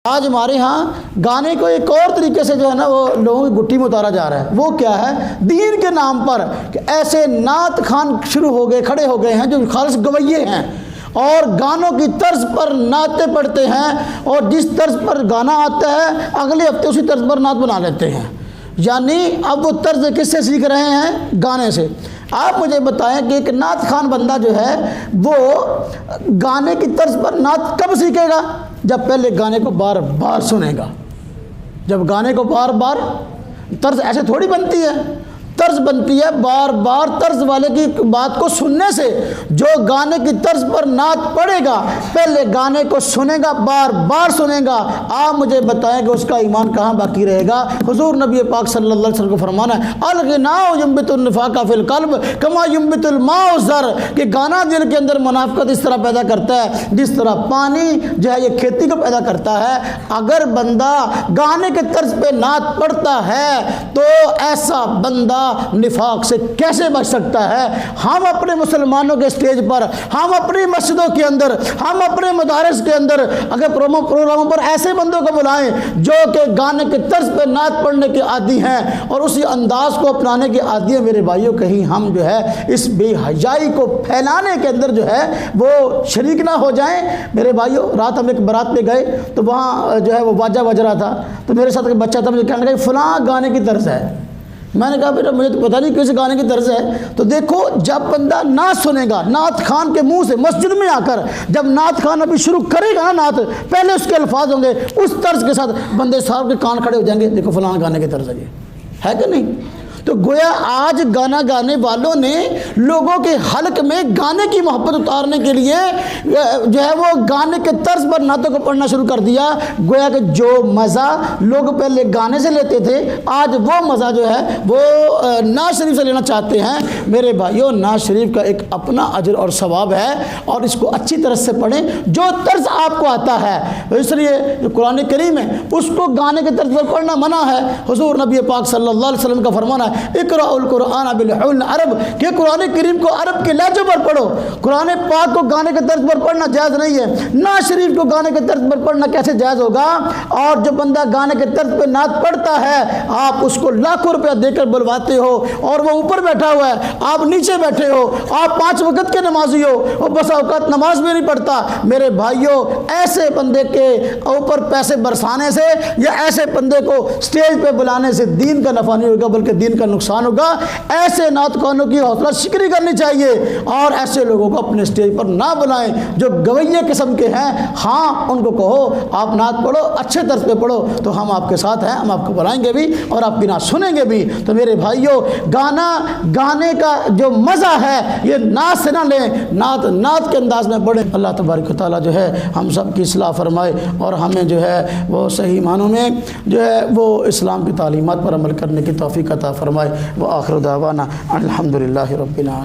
آج ہمارے ہاں گانے کو ایک اور طریقے سے جو ہے نا وہ لوگوں کی گٹھی میں اتارا جا رہا ہے۔ وہ کیا ہے؟ دین کے نام پر کہ ایسے نعت خوان شروع ہو گئے، کھڑے ہو گئے ہیں جو خالص گویے ہیں اور گانوں کی طرز پر نعتیں پڑھتے ہیں، اور جس طرز پر گانا آتا ہے اگلے ہفتے اسی طرز پر نعت بنا لیتے ہیں۔ یعنی اب وہ طرز کس سے سیکھ رہے ہیں؟ گانے سے۔ آپ مجھے بتائیں کہ ایک نعت خوان بندہ جو ہے وہ گانے کی طرز پر نعت کب سیکھے گا؟ جب پہلے گانے کو بار بار سنے گا۔ جب گانے کو بار بار، طرز ایسے تھوڑی بنتی ہے، طرز بنتی ہے بار بار طرز والے کی بات کو سننے سے۔ جو گانے کی طرز پر نعت پڑھے گا پہلے گانے کو سنے گا، بار بار سنے گا، آپ مجھے بتائیں کہ اس کا ایمان کہاں باقی رہے گا؟ حضور نبی پاک صلی اللہ علیہ وسلم کو فرمانا ہے الغناء ينبت النفاق فی القلب کما ينبت الماء الزر، کہ گانا دل کے اندر منافقت اس طرح پیدا کرتا ہے جس طرح پانی جو ہے یہ کھیتی کو پیدا کرتا ہے۔ اگر بندہ گانے کے طرز پہ نعت پڑھتا ہے تو ایسا بندہ نفاق سے کیسے بچ سکتا ہے؟ ہم اپنے مسلمانوں کے سٹیج پر، ہم اپنی مسجدوں کے اندر، ہم اپنے مدارس کے اندر اگر پروگراموں پر ایسے بندوں کو بلائیں جو کہ گانے کے طرز پہ نعت پڑھنے کے عادی ہیں اور اسی انداز کو اپنانے کے عادی ہیں، میرے بھائیوں کہیں ہم جو ہے اس بے حیائی کو پھیلانے کے اندر جو ہے وہ شریک نہ ہو جائیں۔ میرے بھائیوں، رات ہم ایک برات پہ گئے تو وہاں جو ہے وہ باجا بج رہا تھا، تو میرے ساتھ ایک بچہ تھا، مجھے کہنے لگا فلاں گانے کی طرز ہے۔ میں نے کہا بیٹا مجھے تو پتہ نہیں کس گانے کی طرز ہے۔ تو دیکھو جب بندہ نعت سنے گا، نعت خوان کے منہ سے مسجد میں آ کر جب نعت خوان ابھی شروع کرے گا نا نعت، پہلے اس کے الفاظ ہوں گے اس طرز کے ساتھ، بندے صاحب کے کان کھڑے ہو جائیں گے، دیکھو فلاں گانے کی طرز ہے کہ نہیں؟ تو گویا آج گانا گانے والوں نے لوگوں کے حلق میں گانے کی محبت اتارنے کے لیے جو ہے وہ گانے کے طرز پر نعتوں کو پڑھنا شروع کر دیا۔ گویا کہ جو مزہ لوگ پہلے گانے سے لیتے تھے آج وہ مزہ جو ہے وہ نعت شریف سے لینا چاہتے ہیں۔ میرے بھائیوں، نعت شریف کا ایک اپنا اجر اور ثواب ہے، اور اس کو اچھی طرح سے پڑھیں جو طرز آپ کو آتا ہے۔ اس لیے جو قرآن کریم ہے اس کو گانے کے طرز پر پڑھنا منع ہے۔ حضور نبی پاک صلی اللہ علیہ وسلم کا فرمانا ہے اقرأ القرآن بالحول عرب، کہ قرآن کریم کو عرب کے لہجے پر پڑھو۔ قرآن پاک کو گانے کے طرز پر پڑھنا جائز نہیں ہے۔ نعت شریف کو گانے کے طرز پر پڑھنا کیسے جائز ہوگا؟ اور جو بندہ گانے کے طرز پہ نعت پڑھتا ہے آپ اس کو لاکھوں روپیہ دے کر بلواتے ہو، اور وہ اوپر بیٹھا ہوا ہے، آپ نیچے بیٹھے ہو، آپ 5 وقت کے نمازی ہو، وہ بس اوقات نماز بھی نہیں پڑھتا۔ میرے بھائیوں، ایسے بندے کے اوپر پیسے برسانے سے یا ایسے بندے کو سٹیج پہ بلانے سے دین کا نفع نہیں ہوگا بلکہ دین کا نقصان ہوگا۔ ایسے نعت خوانوں کی حوصلہ شکنی کرنی چاہیے، اور ایسے لوگوں کو اپنے سٹیج پر نہ بلائیں جو گویے قسم کے ہیں۔ ہاں ان کو کہو آپ نعت پڑھو، اچھے طرز پہ پڑھو تو ہم آپ کے ساتھ ہیں، ہم آپ کو بلائیں گے بھی اور آپ کی نعت سنیں گے بھی۔ تو میرے بھائیوں، گانے کا جو مزہ ہے یہ نعت سے نہ لیں، نعت کے انداز میں پڑھیں۔ اللہ تبارک و تعالیٰ جو ہے ہم سب کی اصلاح فرمائے اور ہمیں جو ہے وہ صحیح معنوں میں جو ہے وہ اسلام کی تعلیمات پر عمل کرنے کی توفیق عطا فرمائے۔ وآخر دعوانا الحمدللہ رب العالمین۔